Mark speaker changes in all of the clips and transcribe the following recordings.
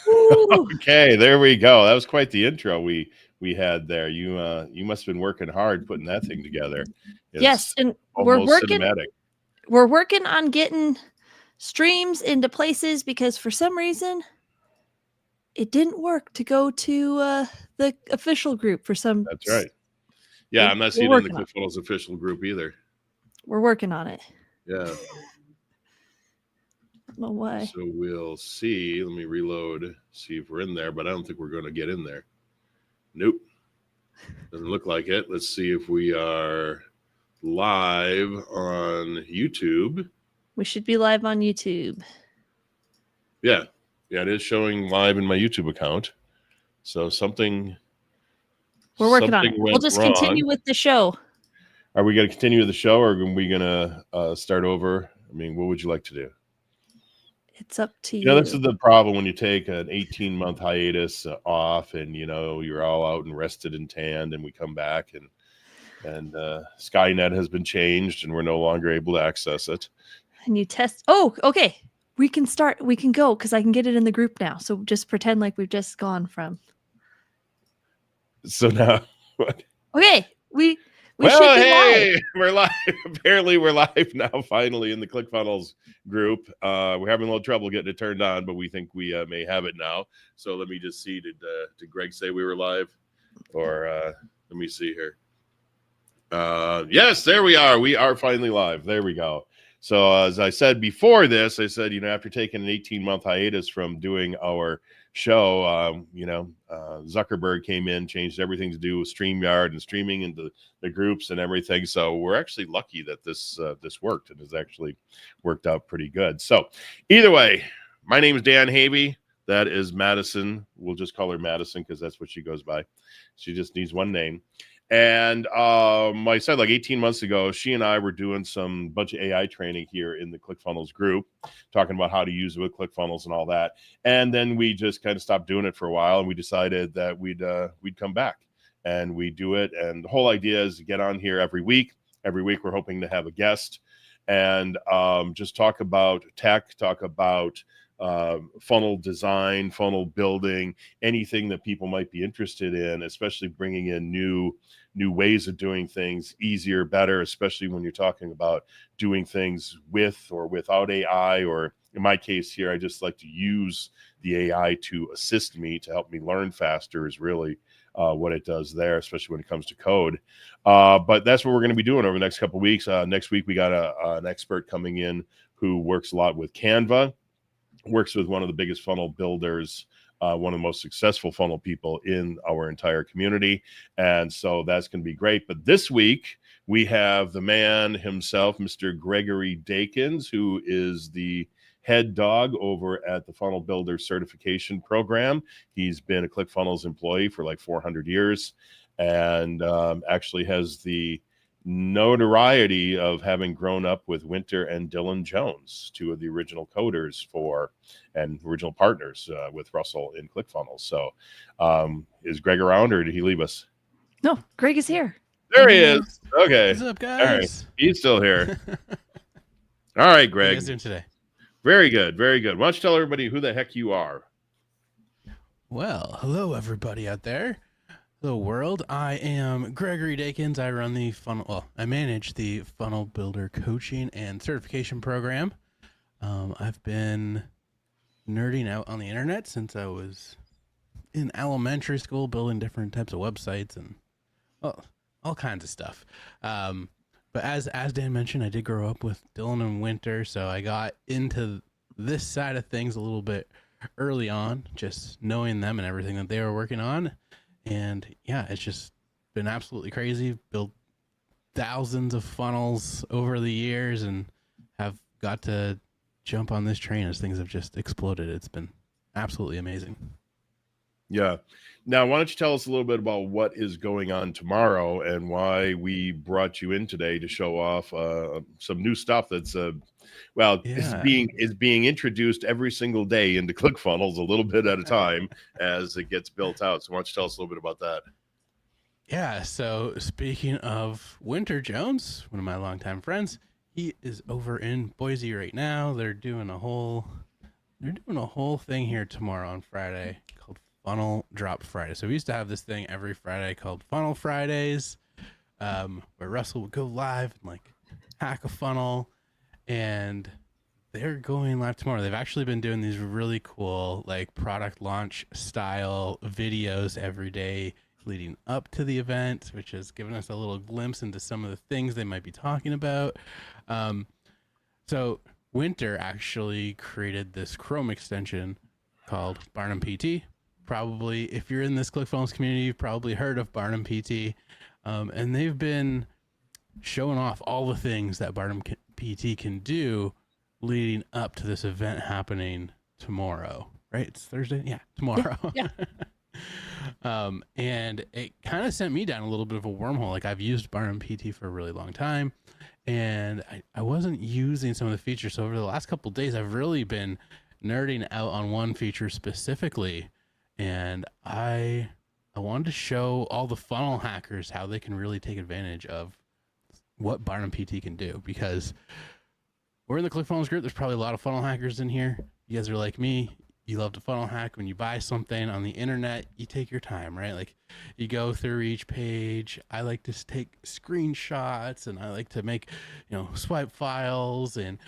Speaker 1: Woo!
Speaker 2: Okay, there we go. That was quite the intro we had there. You must have been working hard putting that thing together.
Speaker 1: Yes,
Speaker 2: It's
Speaker 1: and
Speaker 2: almost cinematic.
Speaker 1: we're working on getting streams into places because for some reason it didn't work to go to the official group for some.
Speaker 2: That's right. Yeah, I'm not
Speaker 1: We're
Speaker 2: seeing it in the
Speaker 1: working on.
Speaker 2: ClickFunnels official group either.
Speaker 1: We're working on it.
Speaker 2: Yeah.
Speaker 1: I don't know why.
Speaker 2: So we'll see. Let me reload, see if we're in there, but I don't think we're going to get in there. Nope. Doesn't look like it. Let's see if we are live on YouTube.
Speaker 1: We should be live on YouTube.
Speaker 2: Yeah. Yeah, it is showing live in my YouTube account. So something
Speaker 1: We're working on it.
Speaker 2: went
Speaker 1: We'll just
Speaker 2: wrong.
Speaker 1: continue with the show.
Speaker 2: Are we going to continue the show, or are we going to start over? I mean, what would you like to do?
Speaker 1: It's up to you.
Speaker 2: You know, this is the problem when you take an 18-month hiatus off, and you're all out and rested and tanned, and we come back, and Skynet has been changed, and we're no longer able to access it.
Speaker 1: And you test. Oh, okay. We can start. We can go because I can get it in the group now. So just pretend like we've just gone from.
Speaker 2: So now, what?
Speaker 1: Okay, we
Speaker 2: Well,
Speaker 1: should be
Speaker 2: hey,
Speaker 1: live.
Speaker 2: we're live. Apparently, we're live now. Finally, in the ClickFunnels group, we're having a little trouble getting it turned on, but we think we may have it now. So let me just see. Did Greg say we were live, or let me see here? Yes, there we are. We are finally live. There we go. So as I said before this, I said, after taking an 18-month hiatus from doing our show, Zuckerberg came in, changed everything to do with StreamYard and streaming into the groups and everything. So we're actually lucky that this worked, and has actually worked out pretty good. So either way, my name is Dan Havey. That is Madison. We'll just call her Madison because that's what she goes by. She just needs one name. And I said like 18 months ago, she and I were doing some bunch of AI training here in the ClickFunnels group, talking about how to use it with ClickFunnels and all that. And then we just kind of stopped doing it for a while, and we decided that we'd come back and we do it. And the whole idea is to get on here every week. Every week we're hoping to have a guest and just talk about tech, talk about funnel design, funnel building, anything that people might be interested in, especially bringing in new ways of doing things, easier, better, especially when you're talking about doing things with or without AI, or in my case here, I just like to use the AI to assist me, to help me learn faster is really what it does there, especially when it comes to code. But that's what we're going to be doing over the next couple of weeks. Next week, we got an expert coming in who works a lot with Canva, works with one of the biggest funnel builders, one of the most successful funnel people in our entire community. And so that's going to be great. But this week, we have the man himself, Mr. Gregory Dakins, who is the head dog over at the Funnel Builder Certification Program. He's been a ClickFunnels employee for like 400 years and actually has the notoriety of having grown up with Winter and Dylan Jones, two of the original coders and original partners with Russell in ClickFunnels. So is Greg around, or did he leave us?
Speaker 1: No, Greg is here.
Speaker 2: There he is. Okay.
Speaker 3: What's up, guys?
Speaker 2: All right. He's still here. All right, Greg.
Speaker 3: What are you guys doing today?
Speaker 2: Very good. Very good. Why don't you tell everybody who the heck you are?
Speaker 3: Well, hello, everybody out there. Hello, world. I am Gregory Dakins. I run the I manage the Funnel Builder Coaching and Certification Program. I've been nerding out on the internet since I was in elementary school, building different types of websites and all kinds of stuff. But as Dan mentioned, I did grow up with Dylan and Winter, so I got into this side of things a little bit early on, just knowing them and everything that they were working on. And yeah, it's just been absolutely crazy. Built thousands of funnels over the years and have got to jump on this train as things have just exploded. It's been absolutely amazing.
Speaker 2: Yeah. Now, why don't you tell us a little bit about what is going on tomorrow and why we brought you in today to show off some new stuff that's is being introduced every single day into ClickFunnels a little bit at a time as it gets built out. So why don't you tell us a little bit about that?
Speaker 3: Yeah. So speaking of Winter Jones, one of my longtime friends, he is over in Boise right now. They're doing a whole they're doing a whole thing here tomorrow on Friday called Funnel Drop Friday. So we used to have this thing every Friday called Funnel Fridays, where Russell would go live and like hack a funnel, and they're going live tomorrow. They've actually been doing these really cool like product launch style videos every day leading up to the event, which has given us a little glimpse into some of the things they might be talking about. So Winter actually created this Chrome extension called BarnumPT. Probably, if you're in this ClickFunnels community, you've probably heard of BarnumPT. And they've been showing off all the things that BarnumPT can do leading up to this event happening tomorrow. Right? It's Thursday? Yeah, tomorrow.
Speaker 1: Yeah.
Speaker 3: And it kind of sent me down a little bit of a wormhole. Like, I've used BarnumPT for a really long time, and I wasn't using some of the features. So over the last couple of days, I've really been nerding out on one feature specifically, and I wanted to show all the funnel hackers how they can really take advantage of what BarnumPT can do, because we're in the ClickFunnels group. There's probably a lot of funnel hackers in here. You guys are like me. You love to funnel hack. When you buy something on the internet, you take your time, right? Like, you go through each page. I like to take screenshots, and I like to make, swipe files and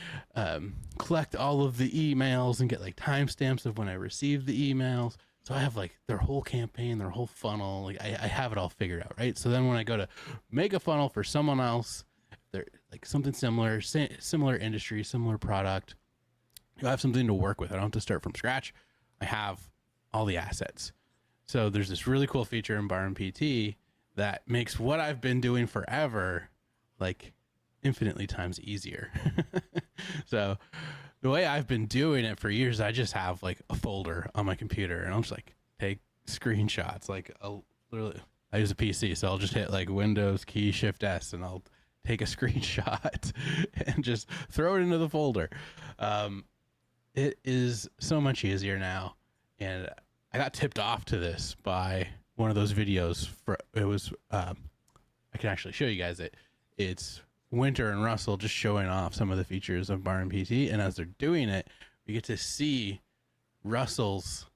Speaker 3: collect all of the emails and get like timestamps of when I received the emails. So I have like their whole campaign, their whole funnel. Like, I have it all figured out, right? So then when I go to make a funnel for someone else, they're like something similar, similar industry, similar product, you have something to work with. I don't have to start from scratch. I have all the assets. So there's this really cool feature in BarnumPT that makes what I've been doing forever like infinitely times easier. So the way I've been doing it for years, I just have like a folder on my computer, and I'll just like take screenshots. Like, literally, I use a PC, so I'll just hit like Windows key Shift S, and I'll take a screenshot and just throw it into the folder. It is so much easier now, and I got tipped off to this by one of those videos. I can actually show you guys it. It's Winter and Russell just showing off some of the features of BarnumPT, and as they're doing it, we get to see Russell's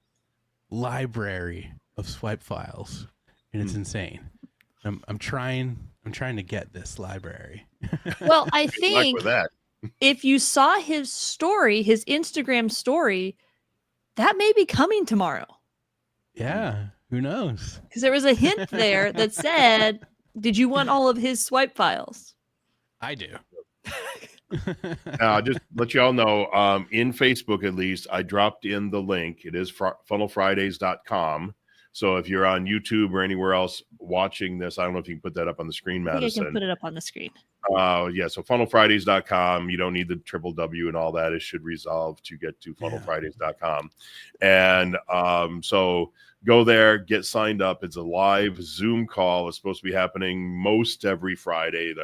Speaker 3: library of swipe files, and it's insane. I'm trying to get this library.
Speaker 1: Well, I
Speaker 2: Good luck
Speaker 1: think
Speaker 2: with that.
Speaker 1: if you saw his story, his Instagram story, that may be coming tomorrow.
Speaker 3: Yeah, who knows?
Speaker 1: Because there was a hint there that said, did you want all of his swipe files?
Speaker 3: I do.
Speaker 2: Just let you all know, in Facebook at least, I dropped in the link. It is funnelfridays.com. So if you're on YouTube or anywhere else watching this, I don't know if you can put that up on the screen,
Speaker 1: I think
Speaker 2: Madison.
Speaker 1: I can put it up on the screen.
Speaker 2: Yeah, so funnelfridays.com. You don't need the triple W and all that. It should resolve to get to funnelfridays.com. And so go there, get signed up. It's a live Zoom call. It's supposed to be happening most every Friday.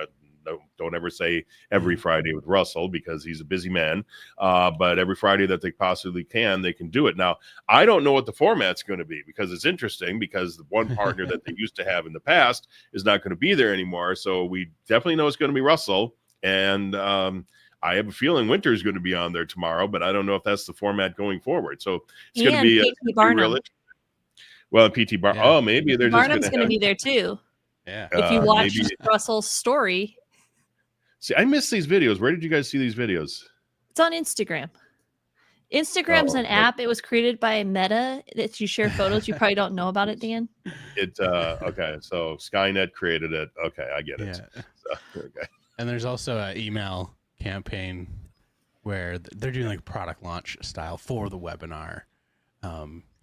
Speaker 2: Don't ever say every Friday with Russell, because he's a busy man. But every Friday that they possibly can, they can do it. Now, I don't know what the format's going to be, because it's interesting, because the one partner that they used to have in the past is not going to be there anymore. So we definitely know it's going to be Russell. And I have a feeling Winter is going to be on there tomorrow, but I don't know if that's the format going forward. So it's going to be
Speaker 1: PT Barnum.
Speaker 2: Well, PT Bar.
Speaker 3: Yeah.
Speaker 2: Oh, maybe they're
Speaker 1: Barnum's
Speaker 2: just
Speaker 1: going to be there too.
Speaker 3: Yeah.
Speaker 1: If you watch
Speaker 2: maybe.
Speaker 1: Russell's story,
Speaker 2: See, I miss these videos. Where did you guys see these videos?
Speaker 1: it's on Instagram. Instagram's an app. It was created by Meta that you share photos. You probably don't know about it, Dan.
Speaker 2: Okay, so Skynet created it. Okay, I get it.
Speaker 3: Yeah.
Speaker 2: So, okay.
Speaker 3: And there's also an email campaign where they're doing like product launch style for the webinar,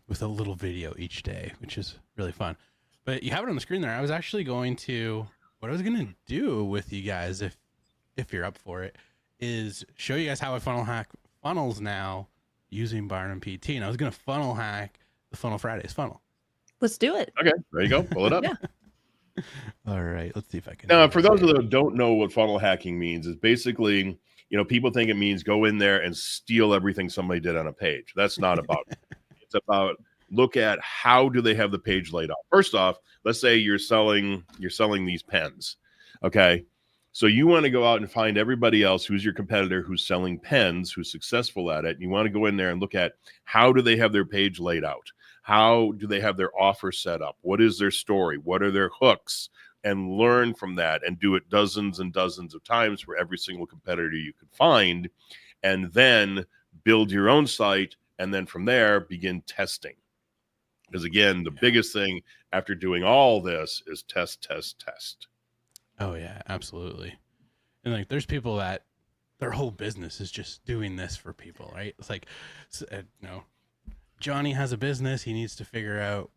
Speaker 3: with a little video each day, which is really fun. But you have it on the screen there. I was actually what I was going to do with you guys, if you're up for it, is show you guys how I funnel hack funnels now using BarnumPT. And I was going to funnel hack the Funnel Fridays funnel.
Speaker 1: Let's do it.
Speaker 2: Okay, there you go. Pull it up.
Speaker 1: Yeah.
Speaker 3: All right, let's see if I can.
Speaker 2: Now, for those of you who don't know what funnel hacking means, is basically, people think it means go in there and steal everything somebody did on a page. That's not about it. It's about look at how do they have the page laid out. First off, let's say you're selling these pens. Okay. So you want to go out and find everybody else who's your competitor, who's selling pens, who's successful at it. And you want to go in there and look at how do they have their page laid out? How do they have their offer set up? What is their story? What are their hooks? And learn from that and do it dozens and dozens of times for every single competitor you can find. And then build your own site. And then from there, begin testing. Because again, the biggest thing after doing all this is test, test, test.
Speaker 3: Oh yeah, absolutely. And like, there's people that their whole business is just doing this for people, right? It's like, Johnny has a business. He needs to figure out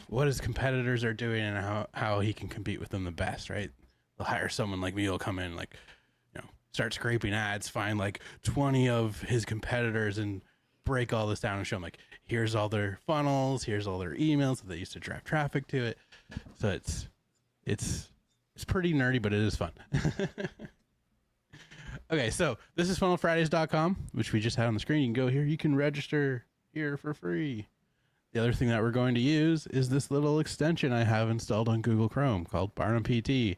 Speaker 3: what his competitors are doing and how he can compete with them the best, right? They'll hire someone like me. Will come in, like, start scraping ads, find like 20 of his competitors and break all this down and show them, like, here's all their funnels, here's all their emails that they used to drive traffic to it. So it's pretty nerdy, but it is fun. Okay, so this is funnelfridays.com, which we just had on the screen. You can go here. You can register here for free. The other thing that we're going to use is this little extension I have installed on Google Chrome called BarnumPT.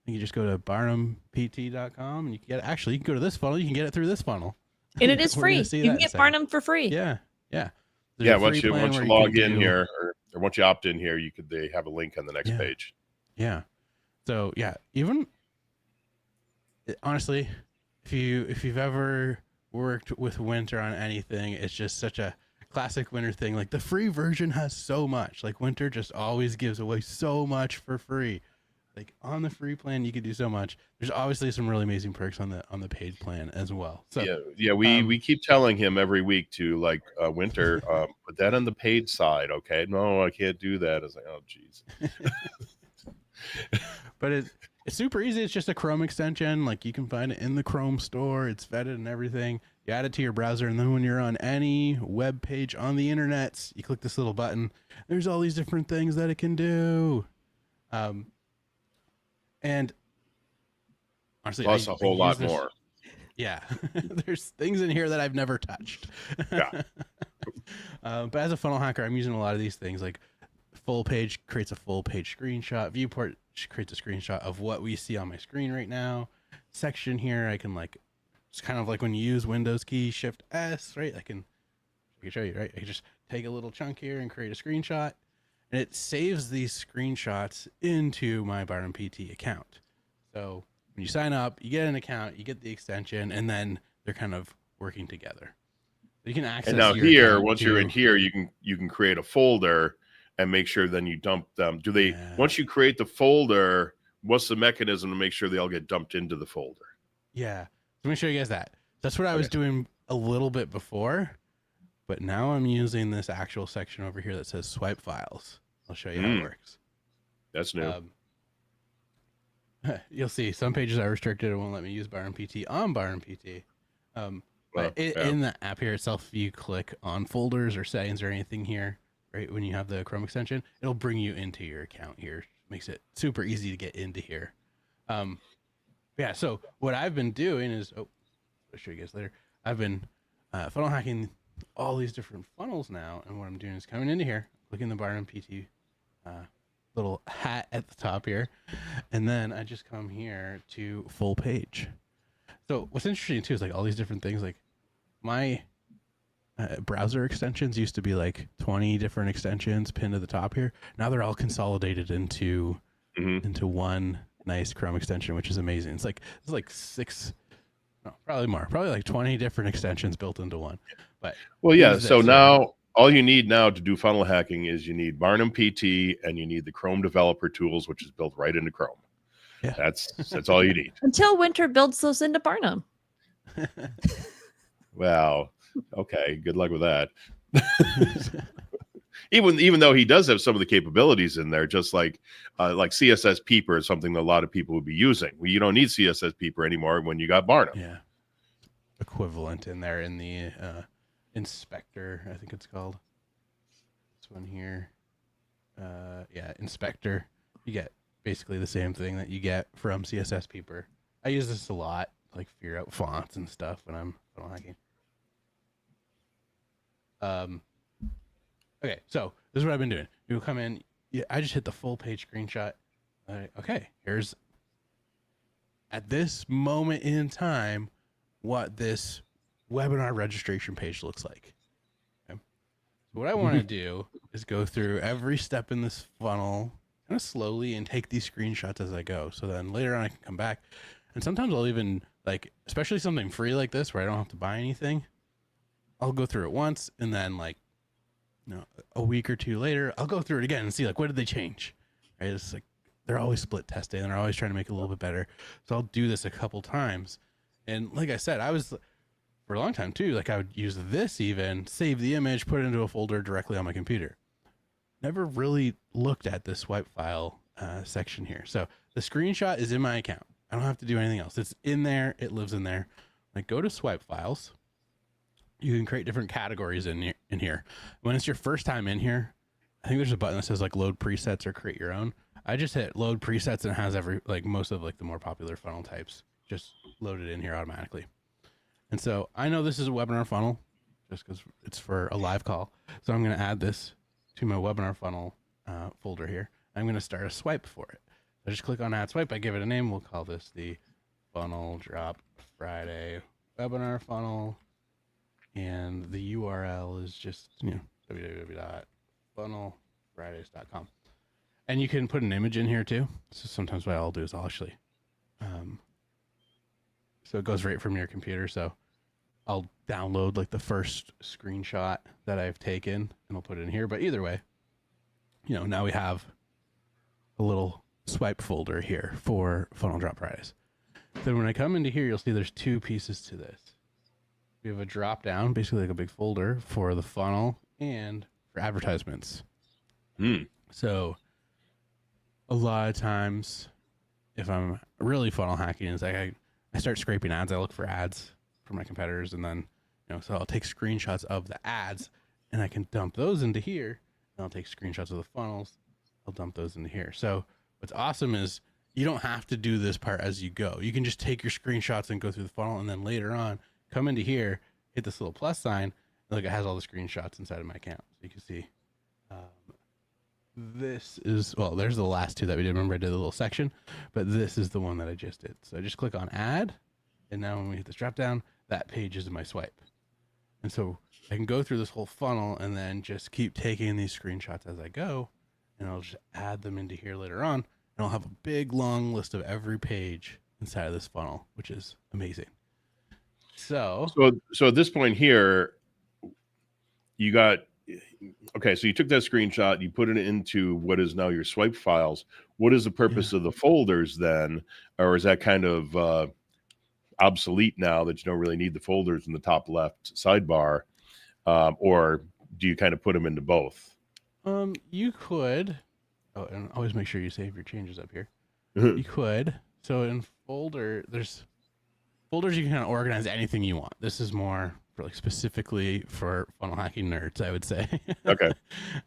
Speaker 3: You can just go to BarnumPT.com and you can go to this funnel. You can get it through this funnel.
Speaker 1: And it is free. You can get Barnum for free.
Speaker 3: Yeah.
Speaker 2: There's once you log in here or once you opt in here, they have a link on the next page.
Speaker 3: Yeah. So even honestly, if you've ever worked with Winter on anything, it's just such a classic Winter thing. Like, the free version has so much. Like, Winter just always gives away so much for free. Like, on the free plan, you can do so much. There's obviously some really amazing perks on the paid plan as well. So
Speaker 2: we keep telling him every week to, like, Winter, put that on the paid side, okay? No, I can't do that. I was like, oh, geez.
Speaker 3: But it's super easy. It's just a Chrome extension. Like, you can find it in the Chrome store. It's vetted and everything. You add it to your browser, and then when you're on any web page on the internet, you click this little button. There's all these different things that it can do. And honestly,
Speaker 2: plus a whole lot more.
Speaker 3: Yeah, there's things in here that I've never touched.
Speaker 2: Yeah.
Speaker 3: But as a funnel hacker, I'm using a lot of these things. Like, full page creates a full page screenshot. Viewport creates a screenshot of what we see on my screen right now. Section here, I can, like, it's kind of like when you use Windows key Shift S, right? I can show you, right? I can just take a little chunk here and create a screenshot, and it saves these screenshots into my BarnumPT account. So when you sign up, you get an account, you get the extension, and then they're kind of working together. You can access.
Speaker 2: And now here, once you're in here, you can create a folder and make sure then you dump them. Once you create the folder, what's the mechanism to make sure they all get dumped into the folder?
Speaker 3: Yeah. So let me show you guys that. That's what I was doing a little bit before, but now I'm using this actual section over here that says swipe files. I'll show you how it works.
Speaker 2: That's new.
Speaker 3: You'll see some pages are restricted. It won't let me use BarnumPT on BarnumPT. But in the app here itself, if you click on folders or settings or anything here, right, when you have the Chrome extension, it'll bring you into your account here. Makes it super easy to get into here. So what I've been doing is, I'll show you guys later. I've been funnel hacking all these different funnels now, and what I'm doing is coming into here, clicking the BarnumPT little hat at the top here, and then I just come here to full page. So what's interesting too is, like, all these different things. Like, my browser extensions used to be like 20 different extensions pinned to the top here. Now they're all consolidated into one nice Chrome extension, which is amazing. It's like probably more, probably like 20 different extensions built into one. But
Speaker 2: so now all you need now to do funnel hacking is you need BarnumPT and you need the Chrome developer tools, which is built right into Chrome. Yeah, that's all you need.
Speaker 1: Until Winter builds those into Barnum.
Speaker 2: Well, okay, good luck with that. even though he does have some of the capabilities in there, just like CSS Peeper is something that a lot of people would be using. Well, you don't need CSS Peeper anymore when you got Barnum.
Speaker 3: Yeah, equivalent in there in the inspector, I think it's called. This one here, inspector. You get basically the same thing that you get from CSS Peeper. I use this a lot, like, figure out fonts and stuff when I'm funnel hacking. Okay, so this is what I've been doing. You come in, I just hit the full page screenshot. Okay, here's at this moment in time what this webinar registration page looks like. Okay. So what I want to do is go through every step in this funnel kind of slowly and take these screenshots as I go. So then later on I can come back, and sometimes I'll even, like, especially something free like this where I don't have to buy anything, I'll go through it once, and then, like, you know, a week or two later, I'll go through it again and see, like, what did they change? Right? It's like they're always split testing and they're always trying to make it a little bit better. So I'll do this a couple times. And like I said, I was, for a long time too, like I would use this, even save the image, put it into a folder directly on my computer. Never really looked at the swipe file section here. So the screenshot is in my account. I don't have to do anything else. It's in there. It lives in there. Like, go to swipe files. You can create different categories in here. When it's your first time in here, I think there's a button that says like load presets or create your own. I just hit load presets and it has most of like the more popular funnel types just loaded in here automatically. And so I know this is a webinar funnel just because it's for a live call. So I'm going to add this to my webinar funnel folder here. I'm going to start a swipe for it. I just click on add swipe. I give it a name. We'll call this the Funnel Drop Friday webinar funnel. And the URL is just, www.funnelfridays.com. And you can put an image in here too. So sometimes what I'll do is I'll actually, so it goes right from your computer. So I'll download like the first screenshot that I've taken and I'll put it in here. But either way, now we have a little swipe folder here for Funnel Drop Fridays. Then when I come into here, you'll see there's two pieces to this. We have a drop down, basically like a big folder for the funnel and for advertisements. So a lot of times, if I'm really funnel hacking, it's like I start scraping ads. I look for ads for my competitors, and then so I'll take screenshots of the ads, and I can dump those into here. And I'll take screenshots of the funnels. I'll dump those into here. So what's awesome is you don't have to do this part as you go. You can just take your screenshots and go through the funnel, and then later on, come into here, hit this little plus sign, and look, it has all the screenshots inside of my account. So you can see this is, well, there's the last two that we did. Remember, I did a little section, but this is the one that I just did. So I just click on add, and now when we hit this drop down, that page is in my swipe. And so I can go through this whole funnel and then just keep taking these screenshots as I go, and I'll just add them into here later on, and I'll have a big long list of every page inside of this funnel, which is amazing. So
Speaker 2: at this point here, you got, okay, so you took that screenshot, you put it into what is now your swipe files. What is the purpose of the folders then? Or is that kind of obsolete now that you don't really need the folders in the top left sidebar? Or do you kind of put them into both?
Speaker 3: You could, and always make sure you save your changes up here. You could. So in there's folders you can kind of organize anything you want. This is more for like specifically for funnel hacking nerds, I would say.
Speaker 2: Okay.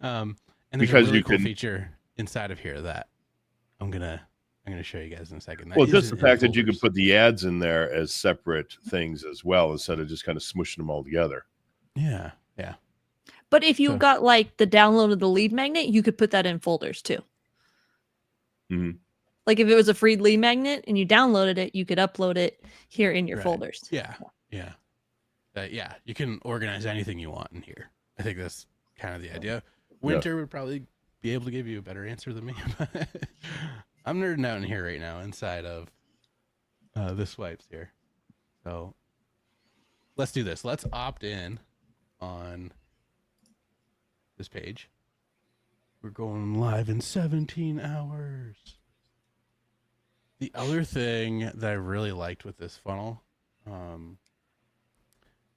Speaker 3: And there's
Speaker 2: because
Speaker 3: a really cool feature inside of here that I'm gonna show you guys in a second. That
Speaker 2: just the fact that you can put the ads in there as separate things as well, instead of just kind of smushing them all together.
Speaker 3: Yeah.
Speaker 1: But if you got like the download of the lead magnet, you could put that in folders too.
Speaker 2: Mm-hmm.
Speaker 1: Like if it was a free lead magnet and you downloaded it, you could upload it here in your folders.
Speaker 3: Yeah. You can organize anything you want in here. I think that's kind of the idea. Winter would probably be able to give you a better answer than me. But I'm nerding out in here right now inside of the swipes here. So let's do this. Let's opt in on this page. We're going live in 17 hours. The other thing that I really liked with this funnel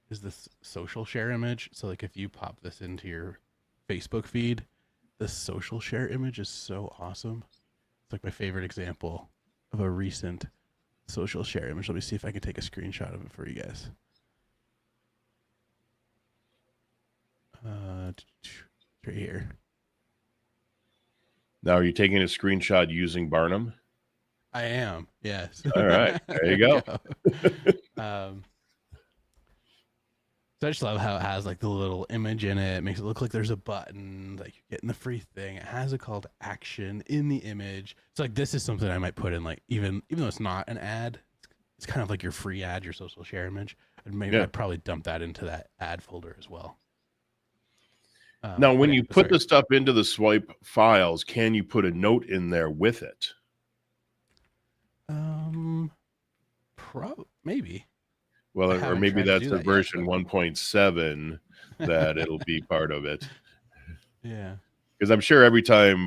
Speaker 3: is this social share image. So like if you pop this into your Facebook feed, the social share image is so awesome. It's like my favorite example of a recent social share image. Let me see if I can take a screenshot of it for you guys. Right here.
Speaker 2: Now, are you taking a screenshot using Barnum?
Speaker 3: I am, yes.
Speaker 2: All right, there you go.
Speaker 3: So I just love how it has like the little image in it. It makes it look like there's a button, like you're getting the free thing. It has a call to action in the image. So like this is something I might put in, like even though it's not an ad, it's kind of like your free ad, your social share image. And maybe
Speaker 2: Yeah.
Speaker 3: I'd probably dump that into that ad folder as well.
Speaker 2: Now, when you put
Speaker 3: sorry.
Speaker 2: the stuff into the swipe files, can you put a note in there with it?
Speaker 3: Maybe.
Speaker 2: Well,
Speaker 3: I
Speaker 2: or
Speaker 3: haven't
Speaker 2: maybe
Speaker 3: tried to
Speaker 2: that's
Speaker 3: do
Speaker 2: the
Speaker 3: that yet,
Speaker 2: version 1.7 that it'll be part of it.
Speaker 3: Yeah.
Speaker 2: Because I'm sure every time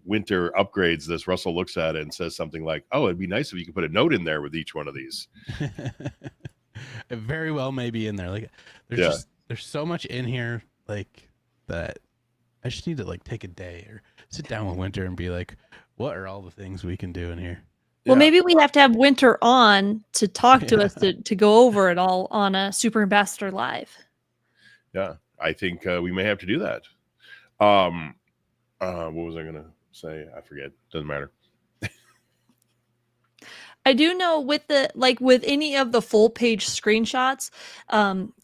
Speaker 2: Winter upgrades this, Russell looks at it and says something like, "Oh, it'd be nice if you could put a note in there with each one of these."
Speaker 3: It very well may be in there. Like there's so much in here like that I just need to like take a day or sit down with Winter and be like, what are all the things we can do in here?
Speaker 1: Well, maybe we have to have Winter on to talk to us to go over it all on a Super Ambassador Live.
Speaker 2: Yeah, I think we may have to do that. What was I going to say? I forget. Doesn't matter.
Speaker 1: I do know with with any of the full page screenshots,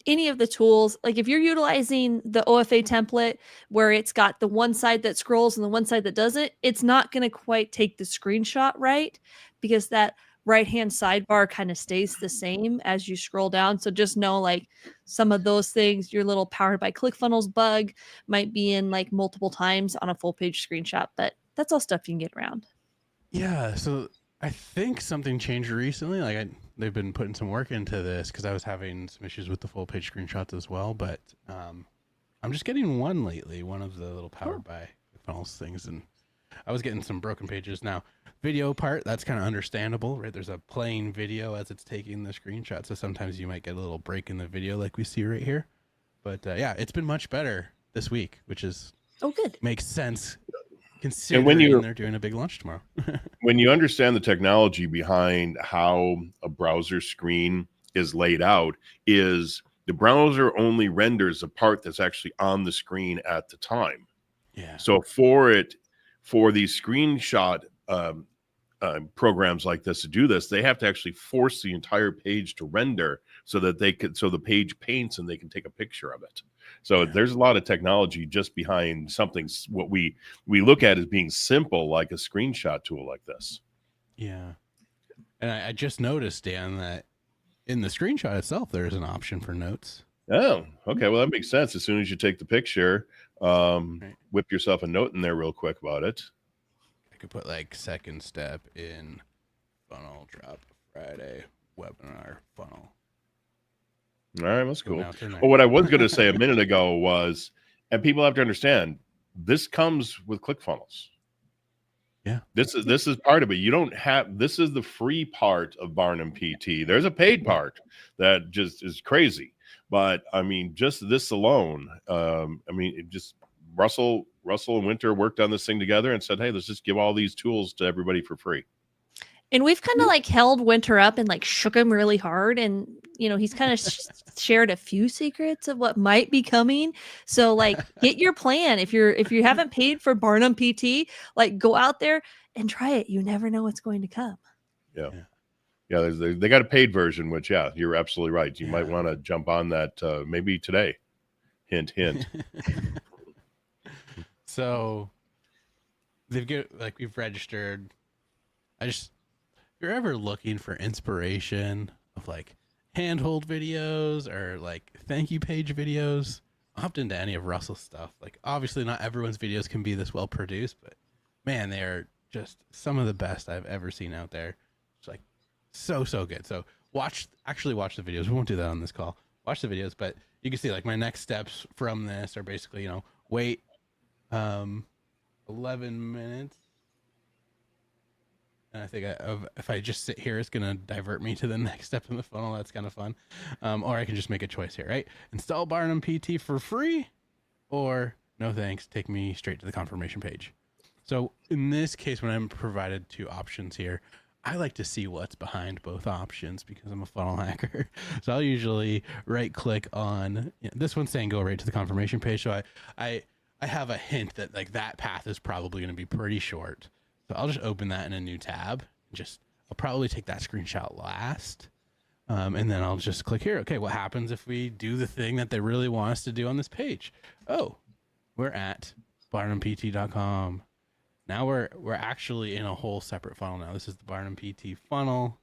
Speaker 1: any of the tools, like if you're utilizing the OFA template where it's got the one side that scrolls and the one side that doesn't, it's not going to quite take the screenshot right, because that right-hand sidebar kind of stays the same as you scroll down. So just know like some of those things, your little powered by ClickFunnels bug might be in like multiple times on a full page screenshot, but that's all stuff you can get around.
Speaker 3: Yeah, so I think something changed recently. Like they've been putting some work into this because I was having some issues with the full page screenshots as well. But I'm just getting one lately, one of the little powered by funnels things, and I was getting some broken pages. Now, video part, that's kind of understandable, right? There's a playing video as it's taking the screenshot, so sometimes you might get a little break in the video like we see right here. But yeah, it's been much better this week, which is
Speaker 1: good.
Speaker 3: Makes sense. Considering they're doing a big launch tomorrow.
Speaker 2: When you understand the technology behind how a browser screen is laid out, is the browser only renders the part that's actually on the screen at the time.
Speaker 3: Yeah.
Speaker 2: So for these screenshot programs like this to do this, they have to actually force the entire page to render so that the page paints and they can take a picture of it. So there's a lot of technology just behind something what we look at as being simple, like a screenshot tool like this.
Speaker 3: Yeah. And I just noticed, Dan, that in the screenshot itself, there's an option for notes.
Speaker 2: Oh, okay. Well, that makes sense. As soon as you take the picture, whip yourself a note in there real quick about it.
Speaker 3: I could put like second step in funnel drop Friday webinar funnel.
Speaker 2: All right, that's cool. Well, what I was going to say a minute ago was, and people have to understand, this comes with ClickFunnels.
Speaker 3: Yeah.
Speaker 2: This is part of it. You don't have, this is the free part of BarnumPT. There's a paid part that just is crazy. But I mean, just this alone, Russell and Winter worked on this thing together and said, hey, let's just give all these tools to everybody for free.
Speaker 1: And we've kind of like held Winter up and like shook him really hard. And, you know, he's kind of shared a few secrets of what might be coming. So like get your plan. If you haven't paid for BarnumPT, like go out there and try it. You never know what's going to come.
Speaker 2: Yeah. They got a paid version, which, yeah, you're absolutely right. You might want to jump on that maybe today. Hint, hint.
Speaker 3: So we've registered. If you're ever looking for inspiration of like handhold videos or like thank you page videos, opt into any of Russell's stuff. Like obviously not everyone's videos can be this well produced, but man, they are just some of the best I've ever seen out there. It's like so good. So watch the videos. We won't do that on this call. Watch the videos, but you can see like my next steps from this are basically, you know, wait 11 minutes. And I think if I just sit here, it's going to divert me to the next step in the funnel. That's kind of fun. Or I can just make a choice here, right? Install BarnumPT for free, or no thanks, take me straight to the confirmation page. So in this case, when I'm provided two options here, I like to see what's behind both options because I'm a funnel hacker. So I'll usually right click on this one's saying go right to the confirmation page. So I have a hint that like that path is probably going to be pretty short. So I'll just open that in a new tab. I'll probably take that screenshot last. And then I'll just click here. Okay, what happens if we do the thing that they really want us to do on this page? Oh, we're at BarnumPT.com. Now we're actually in a whole separate funnel now. This is the BarnumPT funnel.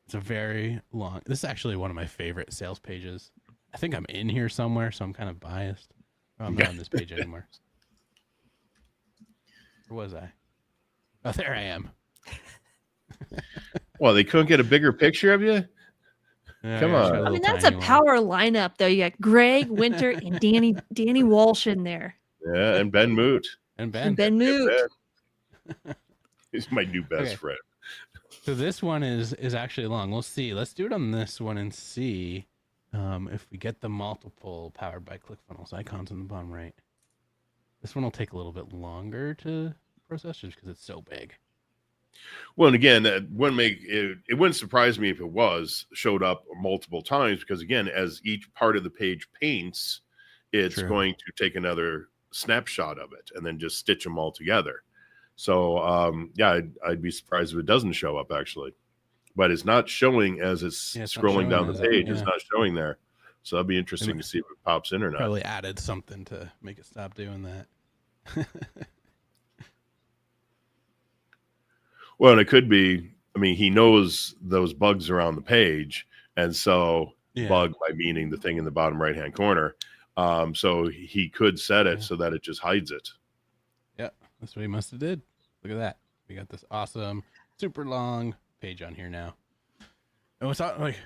Speaker 3: It's a very long. This is actually one of my favorite sales pages. I think I'm in here somewhere, so I'm kind of biased. Oh, I'm not on this page anymore. Where was I? Oh, there I am.
Speaker 2: Well, they couldn't get a bigger picture of you?
Speaker 3: Yeah,
Speaker 2: Come
Speaker 3: I just got
Speaker 2: on.
Speaker 1: I mean,
Speaker 3: little
Speaker 1: that's a
Speaker 3: tiny one.
Speaker 1: power lineup, though. You got Greg, Winter, and Danny Walsh in there,
Speaker 2: Yeah, and Ben Moot.
Speaker 3: And Ben.
Speaker 1: and Ben Moot.
Speaker 2: Ben. He's my new best
Speaker 3: Okay.
Speaker 2: friend.
Speaker 3: So this one is actually long. We'll see. Let's do it on this one and see if we get the multiple powered by ClickFunnels icons in the bottom right. This one will take a little bit longer to process just because it's so big.
Speaker 2: Well, and again, that wouldn't make it, it wouldn't surprise me if it was showed up multiple times, because again, as each part of the page paints, it's
Speaker 3: True.
Speaker 2: going to take another snapshot of it and then just stitch them all together. So yeah, I'd be surprised if it doesn't show up actually, but it's not showing as it's scrolling down the page. It's not showing there. So that'd be interesting to see if it pops in or not.
Speaker 3: Probably added something to make it stop doing that.
Speaker 2: Well, and it could be, I mean, he knows those bugs are on the page. And so bug by meaning the thing in the bottom right-hand corner. So he could set it so that it just hides it.
Speaker 3: Yeah, that's what he must have did. Look at that. We got this awesome, super long page on here now. And what's like,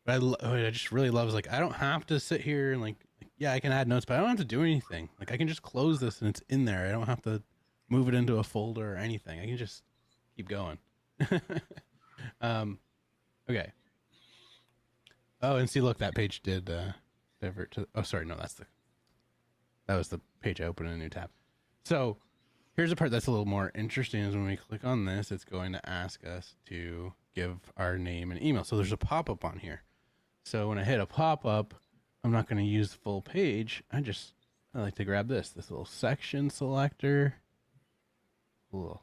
Speaker 3: what I just really love is like, I don't have to sit here and like, yeah, I can add notes, but I don't have to do anything. Like I can just close this and it's in there. I don't have to move it into a folder or anything. I can just keep going. Okay. Oh, and see, look, that page did divert to. Oh, sorry, no, that was the page I opened in a new tab. So here's the part that's a little more interesting: is when we click on this, it's going to ask us to give our name and email. So there's a pop-up on here. So when I hit a pop-up, I'm not going to use the full page. I like to grab this little section selector. We'll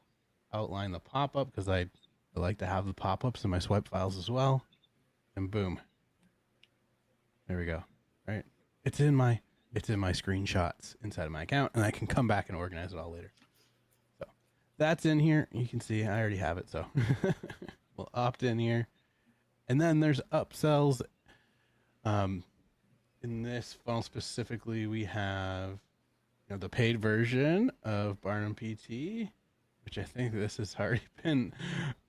Speaker 3: outline the pop-up because I like to have the pop-ups in my swipe files as well. And boom. There we go. Right. It's in my screenshots inside of my account, and I can come back and organize it all later. So that's in here. You can see I already have it. So we'll opt in here. And then there's upsells. In this funnel specifically, we have the paid version of BarnumPT, which I think this has already been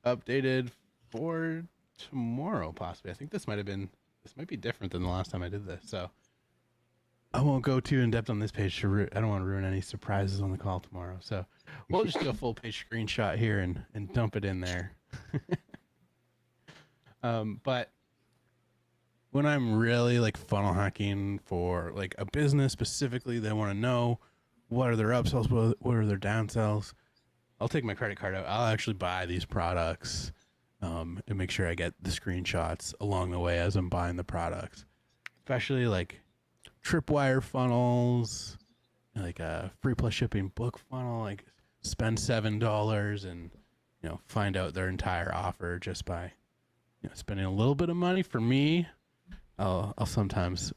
Speaker 3: updated for tomorrow, possibly. I think this might be different than the last time I did this. So I won't go too in depth on this page. I don't want to ruin any surprises on the call tomorrow. So we'll just do a full page screenshot here and dump it in there. But when I'm really like funnel hacking for like a business specifically, they want to know what are their upsells, what are their downsells. I'll take my credit card out. I'll actually buy these products and make sure I get the screenshots along the way as I'm buying the products, especially like tripwire funnels, like a free plus shipping book funnel, like spend $7 and find out their entire offer just by spending a little bit of money. For me, I'll sometimes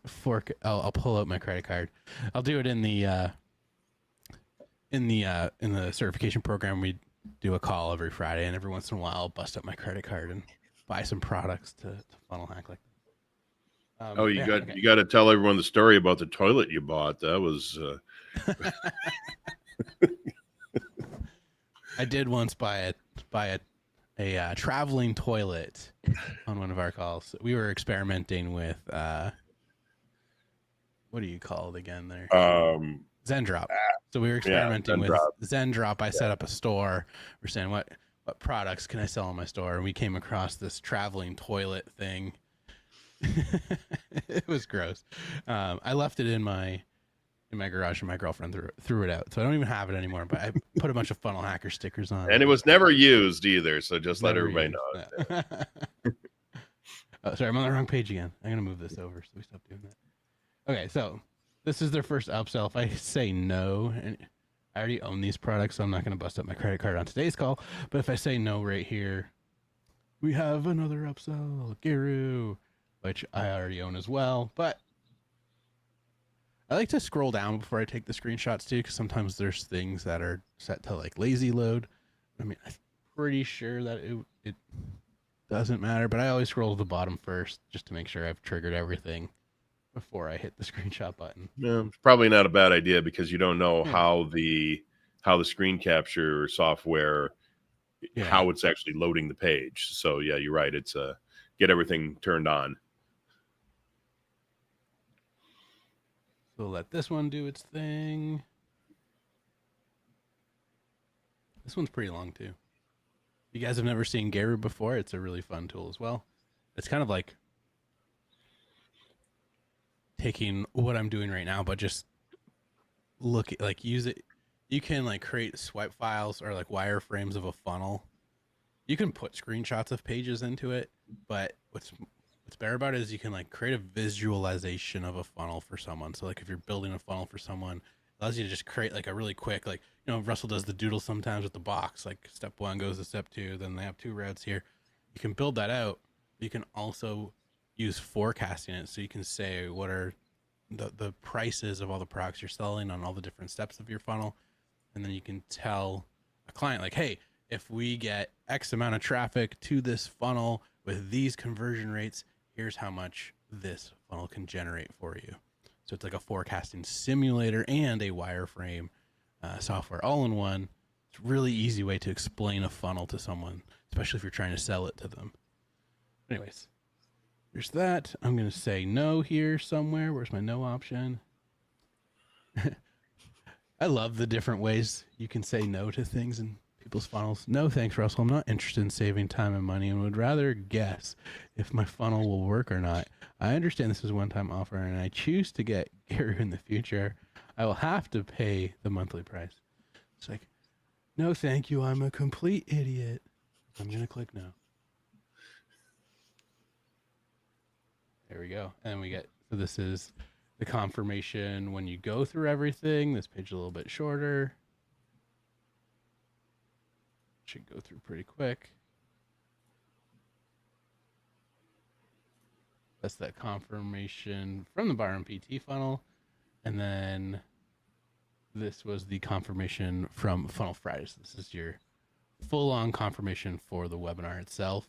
Speaker 3: I'll pull out my credit card. I'll do it in the certification program. We do a call every Friday, and every once in a while I'll bust up my credit card and buy some products to funnel hack like that.
Speaker 2: You got to tell everyone the story about the toilet you bought. That was
Speaker 3: I did once buy a traveling toilet on one of our calls. We were experimenting with what do you call it again there? Zendrop. So we were experimenting with Zendrop. I set up a store. We're saying what products can I sell in my store, and we came across this traveling toilet thing. It was gross. I left it in my garage, and my girlfriend threw it out. So I don't even have it anymore. But I put a bunch of funnel hacker stickers on,
Speaker 2: and it was never used either. So just let everybody know.
Speaker 3: Yeah. Oh, sorry, I'm on the wrong page again. I'm gonna move this over so we stop doing that. Okay, so this is their first upsell. If I say no, and I already own these products, so I'm not gonna bust up my credit card on today's call. But if I say no right here, we have another upsell, Guru, which I already own as well. But I like to scroll down before I take the screenshots too, because sometimes there's things that are set to like lazy load. I mean, I'm pretty sure that it doesn't matter, but I always scroll to the bottom first just to make sure I've triggered everything before I hit the screenshot button.
Speaker 2: Yeah, it's probably not a bad idea because you don't know
Speaker 3: Yeah.
Speaker 2: how the screen capture software,
Speaker 3: Yeah.
Speaker 2: how it's actually loading the page. So yeah, you're right. It's get everything turned on.
Speaker 3: So let this one do its thing. This one's pretty long too. If you guys have never seen Garu before, it's a really fun tool as well. It's kind of like taking what I'm doing right now, but just look at, like, use it. You can like create swipe files or like wireframes of a funnel. You can put screenshots of pages into it, but what's better about it is you can like create a visualization of a funnel for someone. So like if you're building a funnel for someone, it allows you to just create like a really quick, like, you know, Russell does the doodle sometimes with the box, like step 1 goes to step 2, then they have 2 routes here. You can build that out. You can also use forecasting it. So you can say what are the prices of all the products you're selling on all the different steps of your funnel. And then you can tell a client like, hey, if we get X amount of traffic to this funnel with these conversion rates, here's how much this funnel can generate for you. So it's like a forecasting simulator and a wireframe software all in one. It's a really easy way to explain a funnel to someone, especially if you're trying to sell it to them. Anyways, there's that. I'm going to say no here somewhere. Where's my no option? I love the different ways you can say no to things in people's funnels. No, thanks, Russell. I'm not interested in saving time and money and would rather guess if my funnel will work or not. I understand this is a one-time offer and I choose to get Gary in the future. I will have to pay the monthly price. It's like, no, thank you. I'm a complete idiot. I'm going to click no. There we go. And we get, so this is the confirmation when you go through everything. This page is a little bit shorter. Should go through pretty quick. That's that confirmation from the BarnumPT funnel. And then this was the confirmation from Funnel Fridays. This is your full-on confirmation for the webinar itself.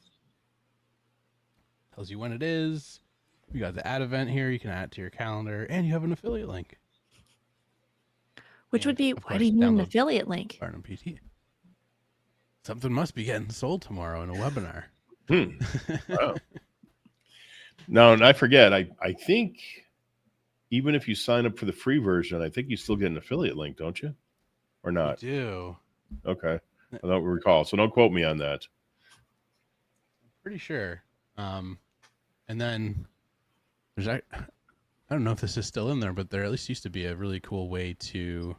Speaker 3: Tells you when it is. You got the add event here. You can add it to your calendar, and you have an affiliate link.
Speaker 1: Which
Speaker 3: And
Speaker 1: would be,
Speaker 3: of
Speaker 1: why
Speaker 3: course,
Speaker 1: do you need an
Speaker 3: download
Speaker 1: affiliate link?
Speaker 3: BarnumPT. Something must be getting sold tomorrow in a webinar.
Speaker 2: Wow. No, and I forget. I think even if you sign up for the free version, I think you still get an affiliate link, don't you? Or not?
Speaker 3: You do.
Speaker 2: Okay. I don't recall. So don't quote me on that.
Speaker 3: Pretty sure. And then there's, I don't know if this is still in there, but there at least used to be a really cool way to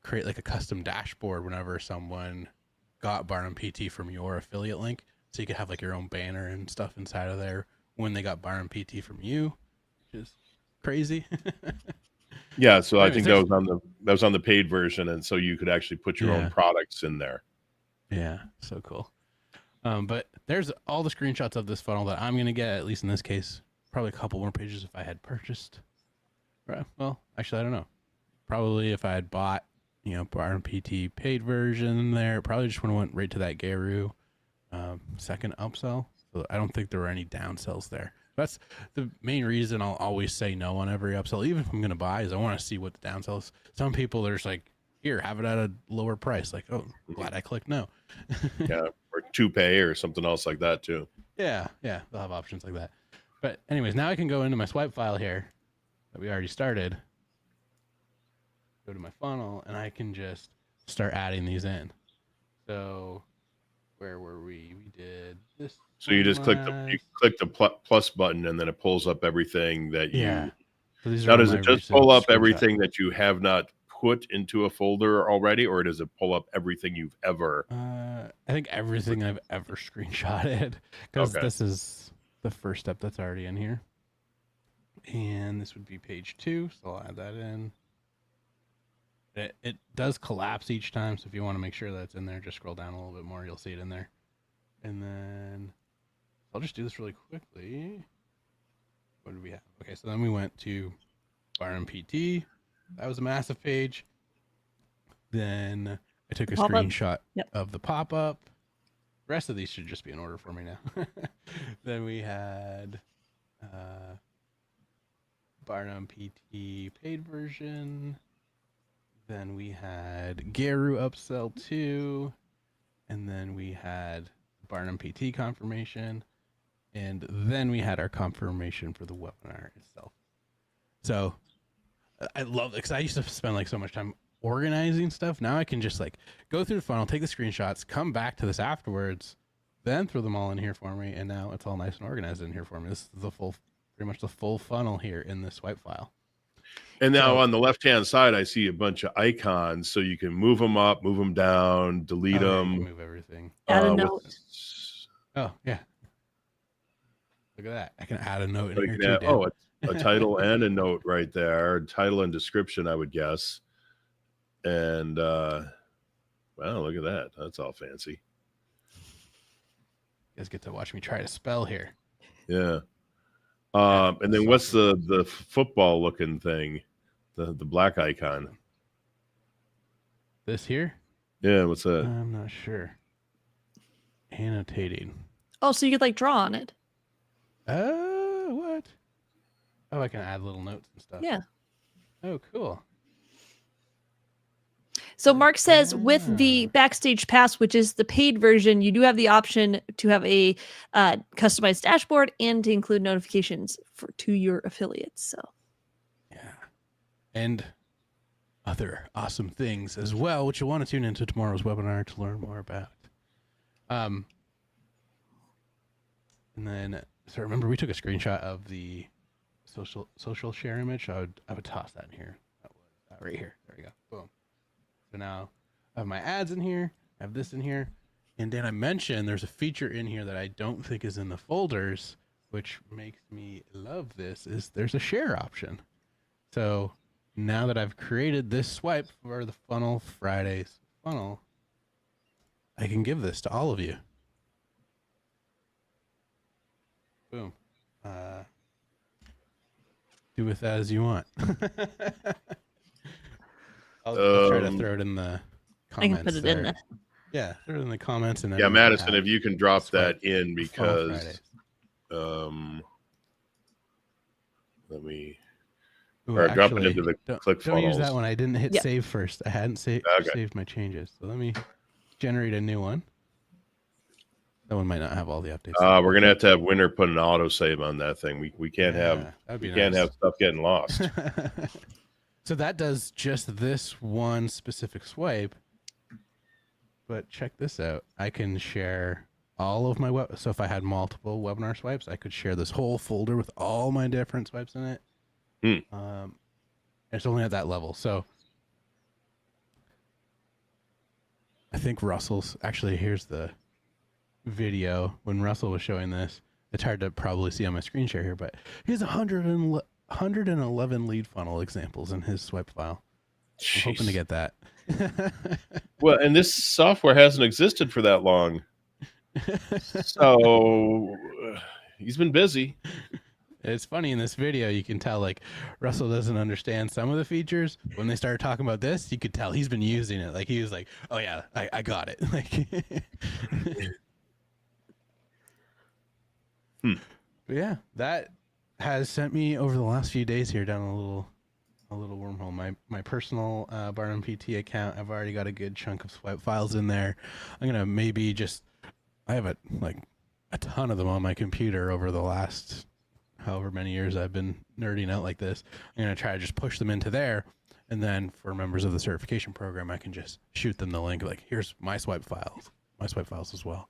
Speaker 3: create like a custom dashboard whenever someone got BarnumPT from your affiliate link. So you could have like your own banner and stuff inside of there when they got BarnumPT from you, which is crazy.
Speaker 2: Yeah, so
Speaker 3: Anyways,
Speaker 2: I think that was on the paid version, and so you could actually put your own products in there.
Speaker 3: Yeah, so cool. But there's all the screenshots of this funnel that I'm going to get, at least in this case. Probably a couple more pages if I had purchased. Right. Well, actually, I don't know. Probably if I had bought, you know, BarnumPT paid version there, probably just would have went right to that Garu second upsell. So I don't think there were any downsells there. That's the main reason I'll always say no on every upsell, even if I'm going to buy, is I want to see what the downsells. Some people, there's like, here, have it at a lower price. Like, oh, glad I clicked no.
Speaker 2: Yeah, or to pay or something else like that too.
Speaker 3: Yeah, they'll have options like that. But anyways, now I can go into my swipe file here that we already started. Go to my funnel, and I can just start adding these in. So where were we? We did this.
Speaker 2: So you just click the plus button, and then it pulls up everything that you.
Speaker 3: Yeah. So these
Speaker 2: now,
Speaker 3: are
Speaker 2: does it just pull up everything that you have not put into a folder already, or does it pull up everything you've ever?
Speaker 3: I think everything I've ever screenshotted, because this is the first step that's already in here. And this would be page 2, so I'll add that in. It does collapse each time, so if you want to make sure that it's in there, just scroll down a little bit more, you'll see it in there. And then I'll just do this really quickly. What did we have? Okay, so then we went to BarnumPT. That was a massive page. Then I took a screenshot of the pop-up. The rest of these should just be in order for me now. Then we had BarnumPT paid version. Then we had Garu upsell 2. And then we had BarnumPT confirmation. And then we had our confirmation for the webinar itself. So I love it because I used to spend like so much time organizing stuff. Now I can just like go through the funnel, take the screenshots, come back to this afterwards, then throw them all in here for me. And now it's all nice and organized in here for me. This is the full, pretty much the full funnel here in this swipe file.
Speaker 2: And now on the left-hand side, I see a bunch of icons, so you can move them up, move them down, delete them.
Speaker 3: You can move everything.
Speaker 1: Add a note.
Speaker 3: Oh, yeah. Look at that. I can add a note in here too, Dan.
Speaker 2: Oh, a title and a note right there. Title and description, I would guess. And, wow, look at that. That's all fancy.
Speaker 3: You guys get to watch me try to spell here.
Speaker 2: Yeah. And then what's the football looking thing? The black icon.
Speaker 3: This here?
Speaker 2: Yeah, what's that?
Speaker 3: I'm not sure. Annotating.
Speaker 1: Oh, so you could like draw on it.
Speaker 3: What? Oh, I can add little notes and stuff.
Speaker 1: Yeah.
Speaker 3: Oh, cool.
Speaker 1: So Mark says with the Backstage Pass, which is the paid version, you do have the option to have a customized dashboard and to include notifications to your affiliates. So,
Speaker 3: yeah, and other awesome things as well, which you'll want to tune into tomorrow's webinar to learn more about. And then, so remember we took a screenshot of the social share image. I would toss that in here. That was right here. There we go. Boom. So now I have my ads in here, I have this in here, and then I mentioned there's a feature in here that I don't think is in the folders, which makes me love this, is there's a share option. So now that I've created this swipe for the Funnel Fridays funnel, I can give this to all of you. Boom. Do with that as you want. I'll try to throw it in the comments.
Speaker 1: I can put it in there.
Speaker 3: Yeah, throw it in the comments. And then
Speaker 2: yeah, Madison, if you can drop that in, because let me drop it into the ClickFunnels.
Speaker 3: Don't use that one. I didn't hit save first. I hadn't saved my changes. So let me generate a new one. That one might not have all the updates.
Speaker 2: We're gonna have Winner put an autosave on that thing. We can't have can't have stuff getting lost.
Speaker 3: So that does just this one specific swipe. But check this out. I can share all of my so if I had multiple webinar swipes, I could share this whole folder with all my different swipes in it. It's only at that level. So I think Russell's actually, here's the video when Russell was showing this. It's hard to probably see on my screen share here, but he has 111 lead funnel examples in his swipe file. I'm hoping to get that.
Speaker 2: Well, and this software hasn't existed for that long. So he's been busy.
Speaker 3: It's funny in this video, you can tell like Russell doesn't understand some of the features. When they started talking about this, you could tell he's been using it. Like he was like, oh yeah, I got it. Like, But yeah, that has sent me over the last few days here down a little wormhole. My personal BarnumPT account, I've already got a good chunk of swipe files in there. I'm gonna maybe I have a ton of them on my computer over the last however many years I've been nerding out like this. I'm gonna try to just push them into there, and then for members of the certification program, I can just shoot them the link. Like, here's my swipe files as well.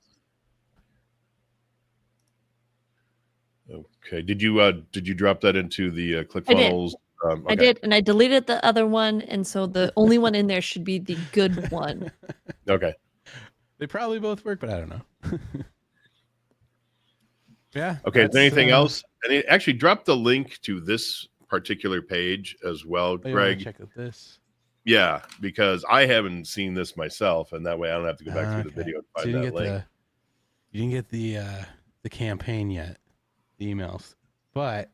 Speaker 2: Okay. Did you drop that into the ClickFunnels? Okay.
Speaker 1: I did, and I deleted the other one, and so the only one in there should be the good one.
Speaker 2: Okay.
Speaker 3: They probably both work, but I don't know. Yeah.
Speaker 2: Okay. Is there anything else? And actually, drop the link to this particular page as well, Greg.
Speaker 3: Check out this.
Speaker 2: Yeah, because I haven't seen this myself, and that way I don't have to go back through the video and find that link.
Speaker 3: You didn't get the campaign yet, the emails, but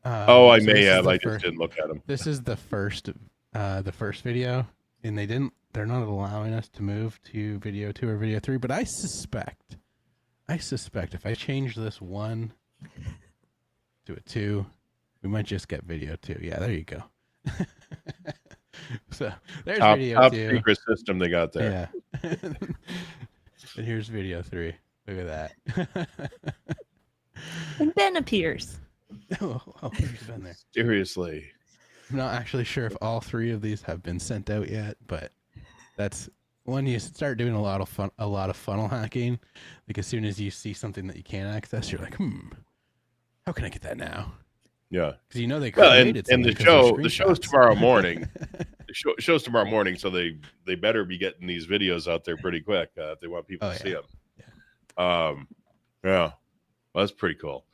Speaker 2: I may have. I just didn't look at them.
Speaker 3: This is the first video, and they didn't they're not allowing us to move to video 2 or video 3, but I suspect if I change this 1 to a 2, we might just get video 2. Yeah, there you go. So there's video
Speaker 2: top
Speaker 3: 2.
Speaker 2: secret system they got there.
Speaker 3: Yeah. And here's video 3. Look at that.
Speaker 1: And Ben appears.
Speaker 3: Oh, he's been there.
Speaker 2: Seriously.
Speaker 3: I'm not actually sure if all 3 of these have been sent out yet, but that's when you start doing a lot of funnel hacking. Like as soon as you see something that you can't access, you're like, how can I get that now?
Speaker 2: Yeah,
Speaker 3: because you know they created
Speaker 2: and the show's tomorrow morning. The show's tomorrow morning, so they better be getting these videos out there pretty quick if they want people to see them. Yeah. Yeah, well, that's pretty cool.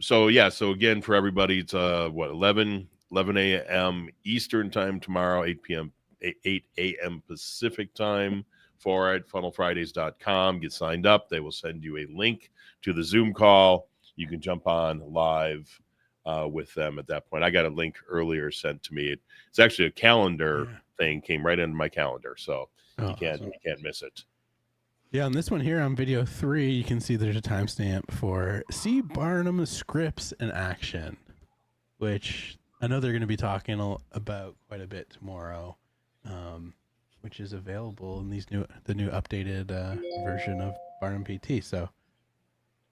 Speaker 2: So again, for everybody, it's 11 a.m. Eastern time tomorrow, 8 a.m. Pacific time for it. Funnelfridays.com. Get signed up. They will send you a link to the Zoom call. You can jump on live with them at that point. I got a link earlier sent to me. It's actually a calendar thing, came right into my calendar, so you can't miss it.
Speaker 3: Yeah, on this one here on video 3, you can see there's a timestamp for see Barnum scripts in action, which I know they're going to be talking about quite a bit tomorrow, which is available in the new updated version of BarnumPT. So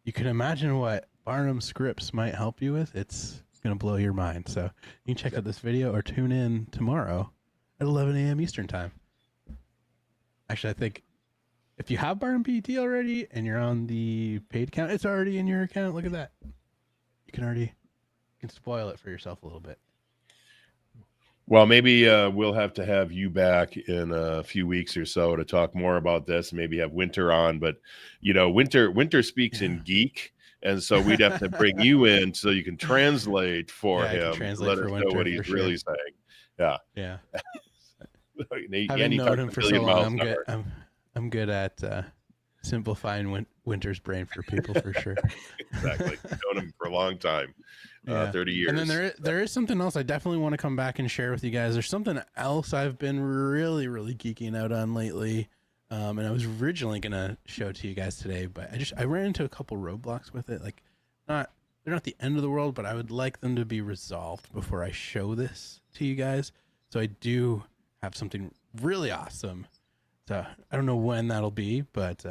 Speaker 3: you can imagine what Barnum scripts might help you with. It's going to blow your mind. So you can check out this video or tune in tomorrow at 11 a.m. Eastern time. Actually, I think if you have BarnumPT already and you're on the paid account, it's already in your account. Look at that. You can spoil it for yourself a little bit.
Speaker 2: Well, maybe we'll have to have you back in a few weeks or so to talk more about this. Maybe have Winter on, but Winter speaks in geek, and so we'd have to bring you in so you can translate for him. Let us know what he's really saying. Yeah.
Speaker 3: Having known him for so long, I'm good at simplifying Winter's brain for people for sure.
Speaker 2: Exactly. Known him for a long time. 30 years.
Speaker 3: And then there is something else I definitely want to come back and share with you guys. There's something else I've been really, really geeking out on lately. And I was originally going to show it to you guys today, but I ran into a couple roadblocks with it. Like they're not the end of the world, but I would like them to be resolved before I show this to you guys. So I do have something really awesome. So I don't know when that'll be, but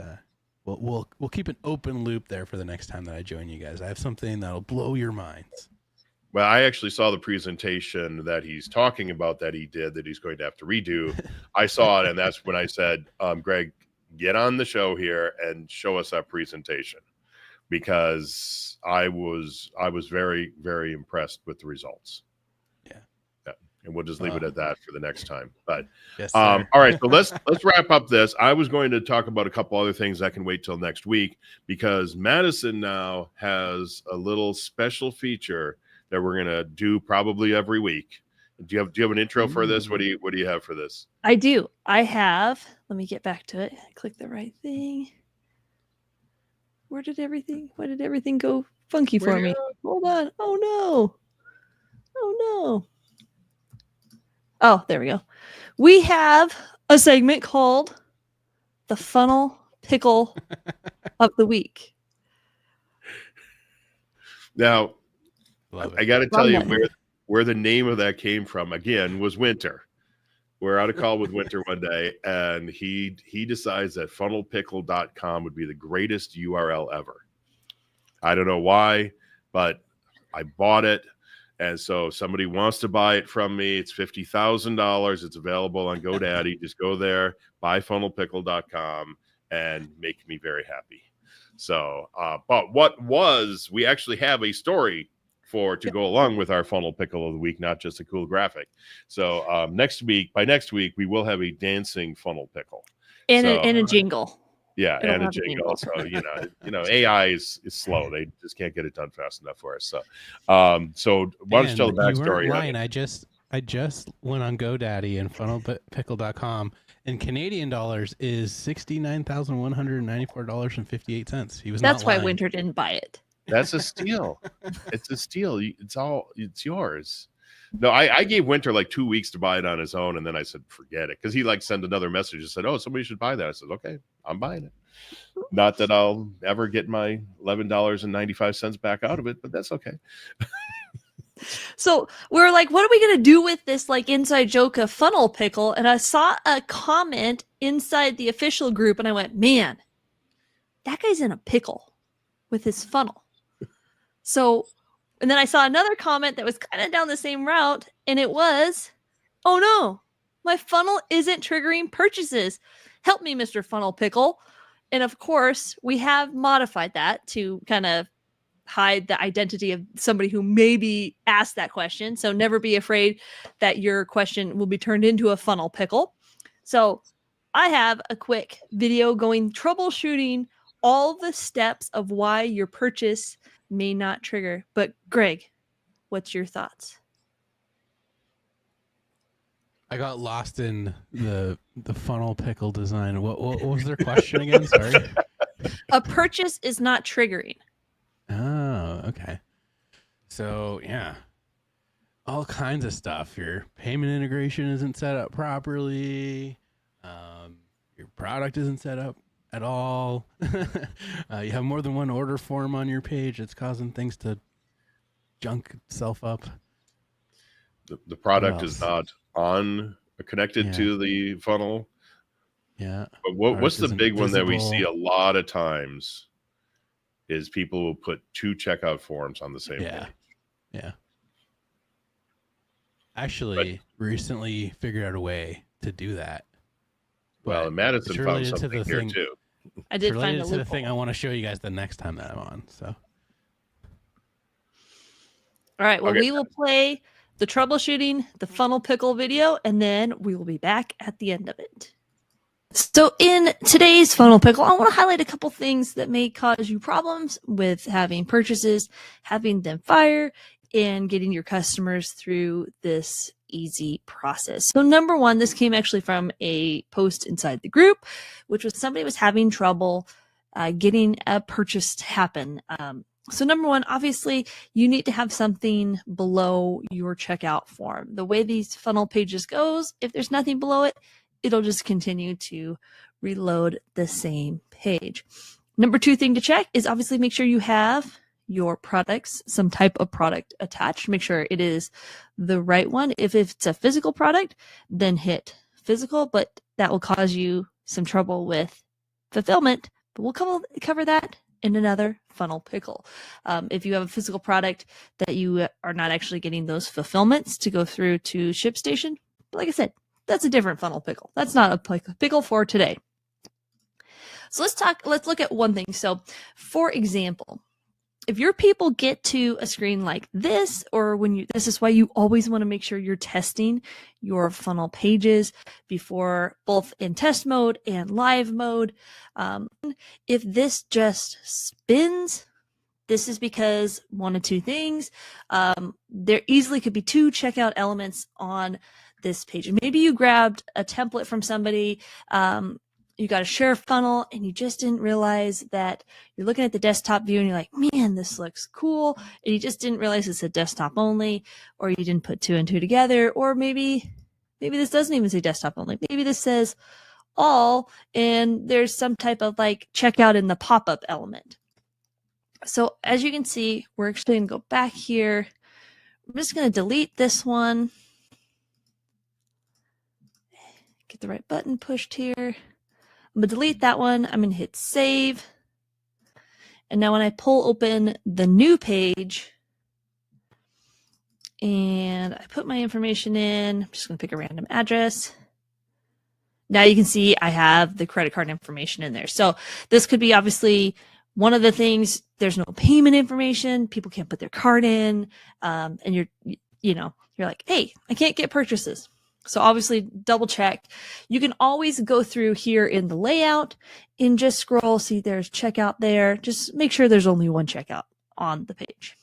Speaker 3: we'll keep an open loop there for the next time that I join you guys. I have something that'll blow your minds.
Speaker 2: Well, I actually saw the presentation that he's talking about that he did that he's going to have to redo. I saw it, and that's when I said, Greg, get on the show here and show us that presentation, because I was very, very impressed with the results. And we'll just leave it at that for the next time. But
Speaker 3: yes,
Speaker 2: all right, so let's wrap up this. I was going to talk about a couple other things that can wait till next week, because Madison now has a little special feature that we're going to do probably every week. Do you have an intro for this? What do you have for this?
Speaker 1: I do. I have. Let me get back to it. Click the right thing. Why did everything go funky for me? Hold on. Oh no. Oh, there we go. We have a segment called the Funnel Pickle of the Week.
Speaker 2: Now, I got to tell you where the name of that came from. Again, was Winter. We're out of call with Winter one day, and he decides that funnelpickle.com would be the greatest URL ever. I don't know why, but I bought it. And so if somebody wants to buy it from me, it's $50,000. It's available on GoDaddy. Just go there, buy funnelpickle.com, and make me very happy. So, but we actually have a story to go along with our Funnel Pickle of the Week, not just a cool graphic. So by next week, we will have a dancing funnel pickle.
Speaker 1: And a jingle.
Speaker 2: Yeah, and a jingle. So AI is slow. They just can't get it done fast enough for us. So why don't you tell the backstory?
Speaker 3: Ryan, I just went on GoDaddy and funnelpickle.com, and Canadian dollars is $69,194.58. He was.
Speaker 1: That's why Winter didn't buy it.
Speaker 2: That's a steal. It's a steal. It's yours. No, I gave Winter like 2 weeks to buy it on his own, and then I said, forget it. Because he like sent another message and said, oh, somebody should buy that. I said, okay, I'm buying it. Not that I'll ever get my $11.95 back out of it, but that's okay.
Speaker 1: So we were like, what are we going to do with this like inside joke of funnel pickle? And I saw a comment inside the official group and I went, man, that guy's in a pickle with his funnel. So, and then I saw another comment that was kind of down the same route and it was, oh no, my funnel isn't triggering purchases. Help me, Mr. Funnel Pickle. And of course, we have modified that to kind of hide the identity of somebody who maybe asked that question. So never be afraid that your question will be turned into a funnel pickle. So I have a quick video going troubleshooting all the steps of why your purchase may not trigger. But Greg, what's your thoughts?
Speaker 3: I got lost in the funnel pickle design. What was their question again? Sorry.
Speaker 1: A purchase is not triggering.
Speaker 3: Oh, okay. So yeah, all kinds of stuff. Your payment integration isn't set up properly. Your product isn't set up at all. You have more than one order form on your page. It's causing things to junk itself up.
Speaker 2: The product is not connected to the funnel.
Speaker 3: Yeah.
Speaker 2: But what's the big one that we see a lot of times is people will put 2 checkout forms on the same page.
Speaker 3: Yeah. Actually, recently figured out a way to do that.
Speaker 2: Well, Madison found something here too.
Speaker 1: I did find a
Speaker 3: loophole. The thing I want to show you guys the next time that I'm on. So,
Speaker 1: all right. Well, we will play the troubleshooting, the funnel pickle video, and then we will be back at the end of it. So in today's funnel pickle, I want to highlight a couple things that may cause you problems with having purchases, having them fire, and getting your customers through this easy process. So number one, this came actually from a post inside the group, which was somebody was having trouble getting a purchase to happen. So number one, obviously, you need to have something below your checkout form. The way these funnel pages goes, if there's nothing below it, it'll just continue to reload the same page. Number two thing to check is obviously make sure you have your products, some type of product attached. Make sure it is the right one. If it's a physical product, then hit physical, but that will cause you some trouble with fulfillment. But we'll cover that in another funnel pickle. If you have a physical product that you are not actually getting those fulfillments to go through to ShipStation, like I said, that's a different funnel pickle. That's not a pickle for today. So let's look at one thing. So for example, if your people get to a screen like this, or this is why you always want to make sure you're testing your funnel pages before, both in test mode and live mode. If this just spins, this is because one of two things. There easily could be 2 checkout elements on this page. Maybe you grabbed a template from somebody, you got a share funnel, and you just didn't realize that you're looking at the desktop view and you're like, man, this looks cool. And you just didn't realize it's a desktop only, or you didn't put 2 and 2 together, or maybe this doesn't even say desktop only. Maybe this says all, and there's some type of like checkout in the pop-up element. So as you can see, we're actually going to go back here. I'm just going to delete this one. Get the right button pushed here. I'm going to delete that one. I'm going to hit save. And now when I pull open the new page and I put my information in, I'm just going to pick a random address. Now you can see I have the credit card information in there. So this could be obviously one of the things. There's no payment information. People can't put their card in. And you're like, hey, I can't get purchases. So obviously double check. You can always go through here in the layout and just scroll, see there's checkout there. Just make sure there's only one checkout on the page.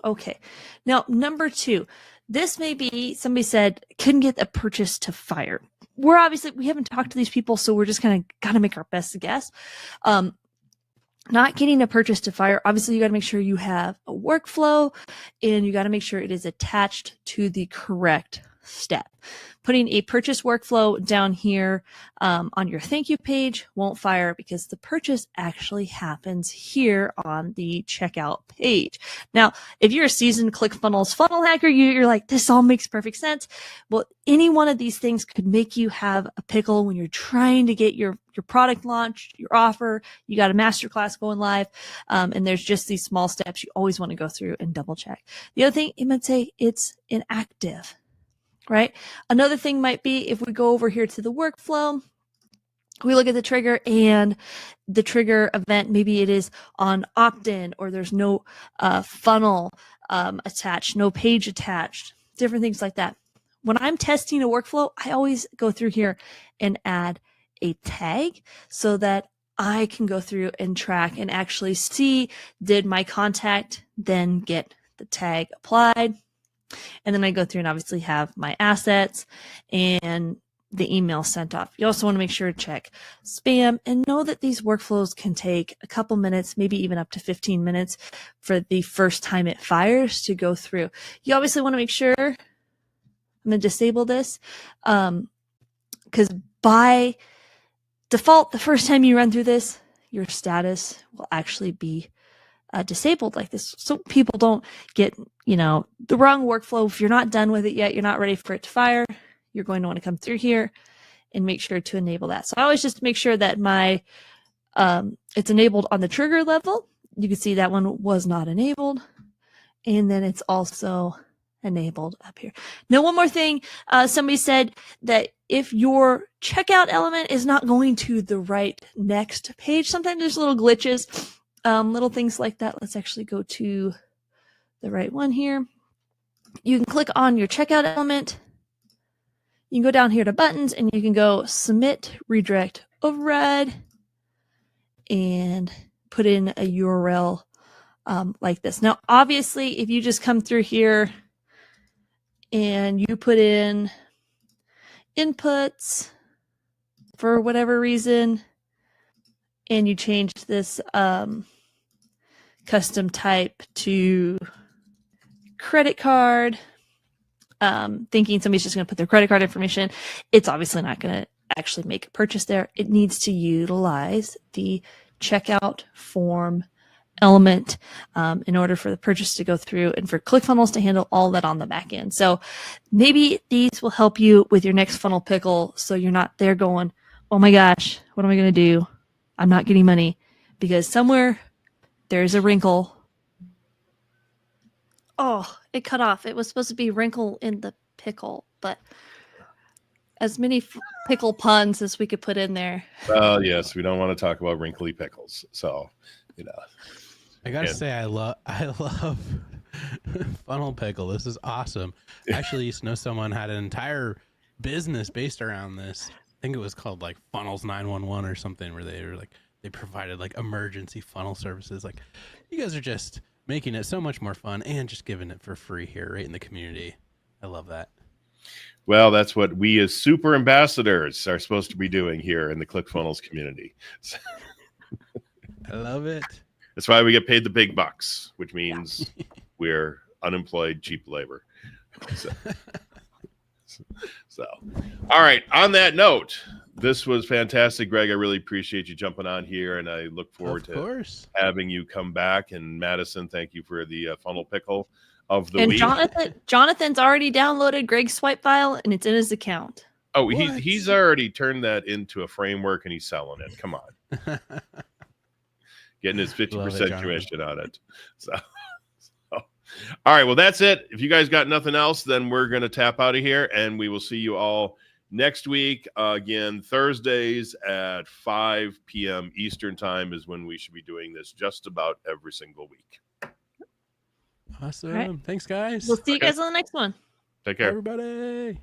Speaker 1: Okay. Now, number 2, this may be somebody said couldn't get a purchase to fire. We haven't talked to these people, so we're just kind of got to make our best guess. not getting a purchase to fire, obviously you got to make sure you have a workflow and you got to make sure it is attached to the correct step. Putting a purchase workflow down here on your thank you page won't fire because the purchase actually happens here on the checkout page. Now, if you're a seasoned ClickFunnels funnel hacker, you're like, this all makes perfect sense. Well, any one of these things could make you have a pickle when you're trying to get your product launched, your offer, you got a masterclass going live, and there's just these small steps you always want to go through and double check. The other thing, it might say it's inactive. Right? Another thing might be if we go over here to the workflow, we look at the trigger and the trigger event, maybe it is on opt-in or there's no funnel attached, no page attached, different things like that. When I'm testing a workflow, I always go through here and add a tag so that I can go through and track and actually see, did my contact then get the tag applied? And then I go through and obviously have my assets and the email sent off. You also want to make sure to check spam and know that these workflows can take a couple minutes, maybe even up to 15 minutes for the first time it fires to go through. You obviously want to make sure, I'm going to disable this because by default, the first time you run through this, your status will actually be disabled like this, so people don't get the wrong workflow. If you're not done with it yet, you're not ready for it to fire, you're going to want to come through here and make sure to enable that. So I always just make sure that my it's enabled on the trigger level. You can see that one was not enabled, and then it's also enabled up here. Now, one more thing, somebody said that if your checkout element is not going to the right next page, sometimes there's little glitches. Little things like that. Let's actually go to the right one here. You can click on your checkout element. You can go down here to buttons and you can go submit redirect override and put in a URL like this. Now, obviously, if you just come through here and you put in inputs for whatever reason and you change this custom type to credit card, thinking somebody's just going to put their credit card information, it's obviously not going to actually make a purchase there. It needs to utilize the checkout form element in order for the purchase to go through and for ClickFunnels to handle all that on the back end. So maybe these will help you with your next funnel pickle so you're not there going, oh my gosh, what am I going to do? I'm not getting money, because somewhere there's a wrinkle. Oh, it cut off. It was supposed to be wrinkle in the pickle, but as many pickle puns as we could put in there.
Speaker 2: Well, yes, we don't want to talk about wrinkly pickles. So,
Speaker 3: I gotta say, I love funnel pickle. This is awesome. I actually used to know someone had an entire business based around this. I think it was called like Funnels 911 or something, where they provided like emergency funnel services. Like, you guys are just making it so much more fun and just giving it for free here right in the community. I love that.
Speaker 2: Well, that's what we as super ambassadors are supposed to be doing here in the ClickFunnels community.
Speaker 3: I love it.
Speaker 2: That's why we get paid the big bucks, which means we're unemployed, cheap labor. So, all right. On that note, this was fantastic, Greg. I really appreciate you jumping on here, and I look forward to having you come back. And Madison, thank you for the funnel pickle of the week.
Speaker 1: And Jonathan's already downloaded Greg's swipe file, and it's in his account.
Speaker 2: Oh, he's already turned that into a framework, and he's selling it. Come on. Getting his 50% commission on it. So, all right. Well, that's it. If you guys got nothing else, then we're going to tap out of here, and we will see you all next week. Again, Thursdays at 5 p.m. Eastern time is when we should be doing this just about every single week.
Speaker 3: Awesome. Right. Thanks, guys.
Speaker 1: We'll see you guys on the next one.
Speaker 2: Take care.
Speaker 3: Everybody.